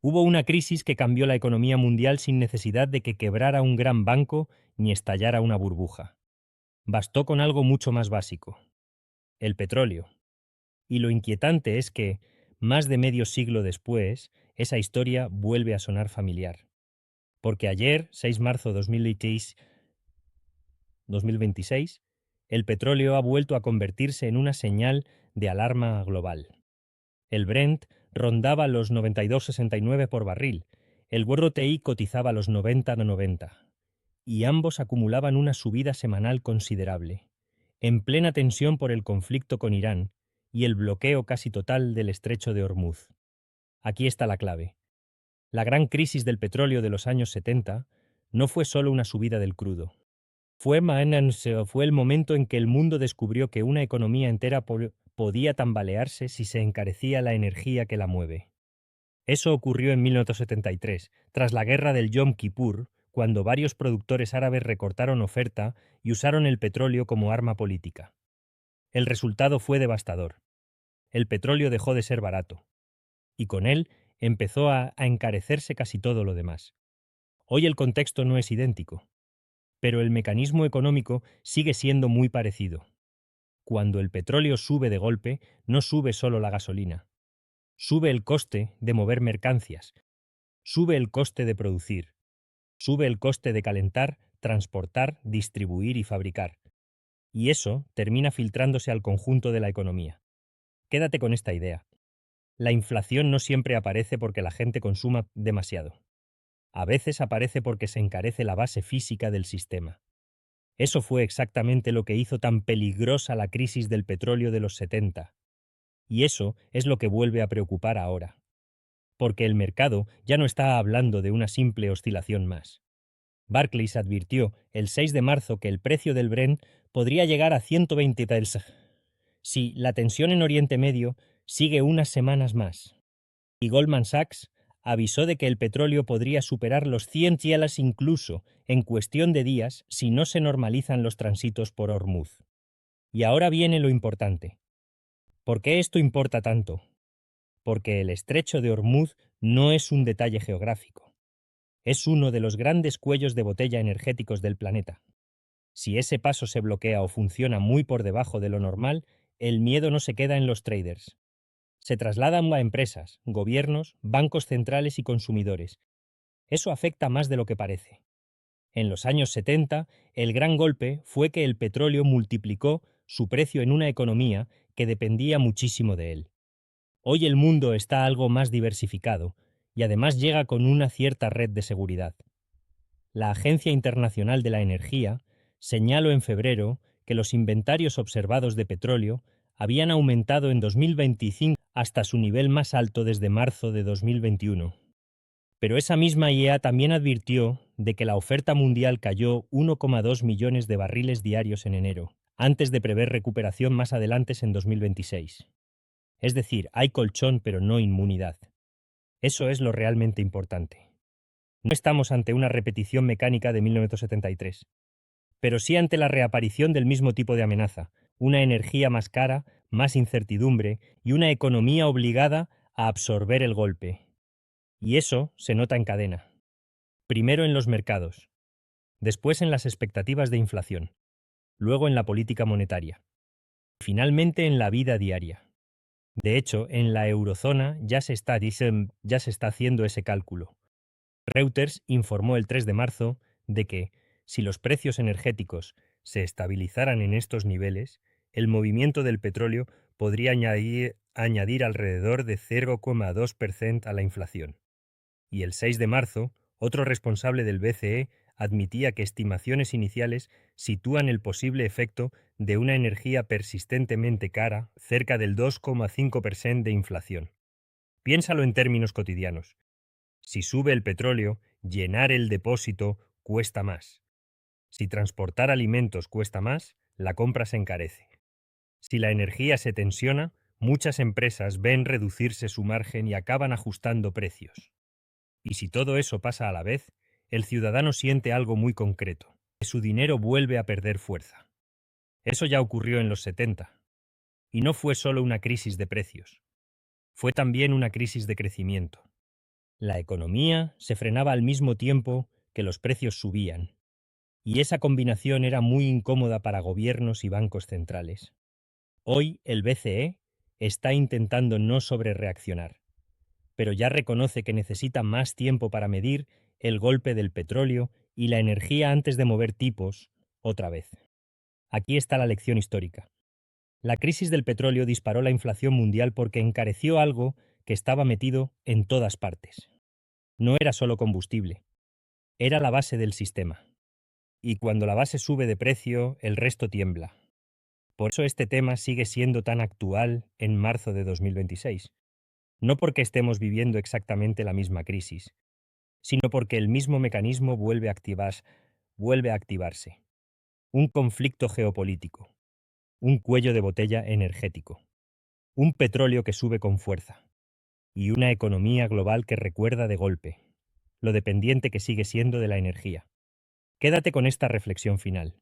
Hubo una crisis que cambió la economía mundial sin necesidad de que quebrara un gran banco ni estallara una burbuja. Bastó con algo mucho más básico: el petróleo. Y lo inquietante es que, más de medio siglo después, esa historia vuelve a sonar familiar. Porque ayer, 6 de marzo de 2026, el petróleo ha vuelto a convertirse en una señal de alarma global. El Brent rondaba los 92,69 por barril, el WTI cotizaba los 90,90, y ambos acumulaban una subida semanal considerable, en plena tensión por el conflicto con Irán y el bloqueo casi total del estrecho de Hormuz. Aquí está la clave. La gran crisis del petróleo de los años 70 no fue solo una subida del crudo. Fue el momento en que el mundo descubrió que una economía entera podía tambalearse si se encarecía la energía que la mueve. Eso ocurrió en 1973, tras la guerra del Yom Kippur, cuando varios productores árabes recortaron oferta y usaron el petróleo como arma política. El resultado fue devastador. El petróleo dejó de ser barato, y con él empezó a encarecerse casi todo lo demás. Hoy el contexto no es idéntico, pero el mecanismo económico sigue siendo muy parecido. Cuando el petróleo sube de golpe, no sube solo la gasolina. Sube el coste de mover mercancías, sube el coste de producir, sube el coste de calentar, transportar, distribuir y fabricar. Y eso termina filtrándose al conjunto de la economía. Quédate con esta idea. La inflación no siempre aparece porque la gente consuma demasiado. A veces aparece porque se encarece la base física del sistema. Eso fue exactamente lo que hizo tan peligrosa la crisis del petróleo de los 70. Y eso es lo que vuelve a preocupar ahora. Porque el mercado ya no está hablando de una simple oscilación más. Barclays advirtió el 6 de marzo que el precio del Brent podría llegar a 120 si la tensión en Oriente Medio sigue unas semanas más. Y Goldman Sachs avisó de que el petróleo podría superar los 100 yelas incluso en cuestión de días si no se normalizan los tránsitos por Hormuz. Y ahora viene lo importante. ¿Por qué esto importa tanto? Porque el estrecho de Hormuz no es un detalle geográfico. Es uno de los grandes cuellos de botella energéticos del planeta. Si ese paso se bloquea o funciona muy por debajo de lo normal, el miedo no se queda en los traders. Se trasladan a empresas, gobiernos, bancos centrales y consumidores. Eso afecta más de lo que parece. En los años 70, el gran golpe fue que el petróleo multiplicó su precio en una economía que dependía muchísimo de él. Hoy el mundo está algo más diversificado y además llega con una cierta red de seguridad. La Agencia Internacional de la Energía señaló en febrero que los inventarios observados de petróleo habían aumentado en 2025 hasta su nivel más alto desde marzo de 2021. Pero esa misma IEA también advirtió de que la oferta mundial cayó 1,2 millones de barriles diarios en enero, antes de prever recuperación más adelante en 2026. Es decir, hay colchón pero no inmunidad. Eso es lo realmente importante. No estamos ante una repetición mecánica de 1973, pero sí ante la reaparición del mismo tipo de amenaza: una energía más cara, más incertidumbre y una economía obligada a absorber el golpe. Y eso se nota en cadena. Primero en los mercados, después en las expectativas de inflación, luego en la política monetaria, finalmente en la vida diaria. De hecho, en la eurozona ya se está haciendo ese cálculo. Reuters informó el 3 de marzo de que, si los precios energéticos se estabilizaran en estos niveles, el movimiento del petróleo podría añadir alrededor de 0,2% a la inflación. Y el 6 de marzo, otro responsable del BCE admitía que estimaciones iniciales sitúan el posible efecto de una energía persistentemente cara cerca del 2,5% de inflación. Piénsalo en términos cotidianos. Si sube el petróleo, llenar el depósito cuesta más. Si transportar alimentos cuesta más, la compra se encarece. Si la energía se tensiona, muchas empresas ven reducirse su margen y acaban ajustando precios. Y si todo eso pasa a la vez, el ciudadano siente algo muy concreto: que su dinero vuelve a perder fuerza. Eso ya ocurrió en los 70. Y no fue solo una crisis de precios, fue también una crisis de crecimiento. La economía se frenaba al mismo tiempo que los precios subían, y esa combinación era muy incómoda para gobiernos y bancos centrales. Hoy el BCE está intentando no sobrereaccionar, pero ya reconoce que necesita más tiempo para medir el golpe del petróleo y la energía antes de mover tipos otra vez. Aquí está la lección histórica. La crisis del petróleo disparó la inflación mundial porque encareció algo que estaba metido en todas partes. No era solo combustible, era la base del sistema. Y cuando la base sube de precio, el resto tiembla. Por eso este tema sigue siendo tan actual en marzo de 2026. No porque estemos viviendo exactamente la misma crisis, sino porque el mismo mecanismo vuelve a activarse. Un conflicto geopolítico, un cuello de botella energético, un petróleo que sube con fuerza, y una economía global que recuerda de golpe lo dependiente que sigue siendo de la energía. Quédate con esta reflexión final.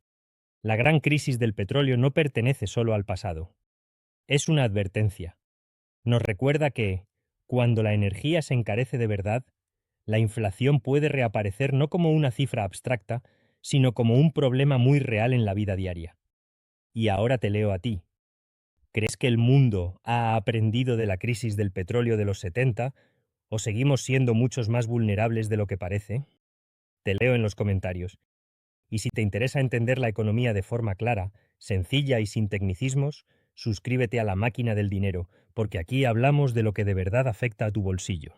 La gran crisis del petróleo no pertenece solo al pasado. Es una advertencia. Nos recuerda que, cuando la energía se encarece de verdad, la inflación puede reaparecer no como una cifra abstracta, sino como un problema muy real en la vida diaria. Y ahora te leo a ti. ¿Crees que el mundo ha aprendido de la crisis del petróleo de los 70 o seguimos siendo muchos más vulnerables de lo que parece? Te leo en los comentarios. Y si te interesa entender la economía de forma clara, sencilla y sin tecnicismos, suscríbete a La Máquina del Dinero, porque aquí hablamos de lo que de verdad afecta a tu bolsillo.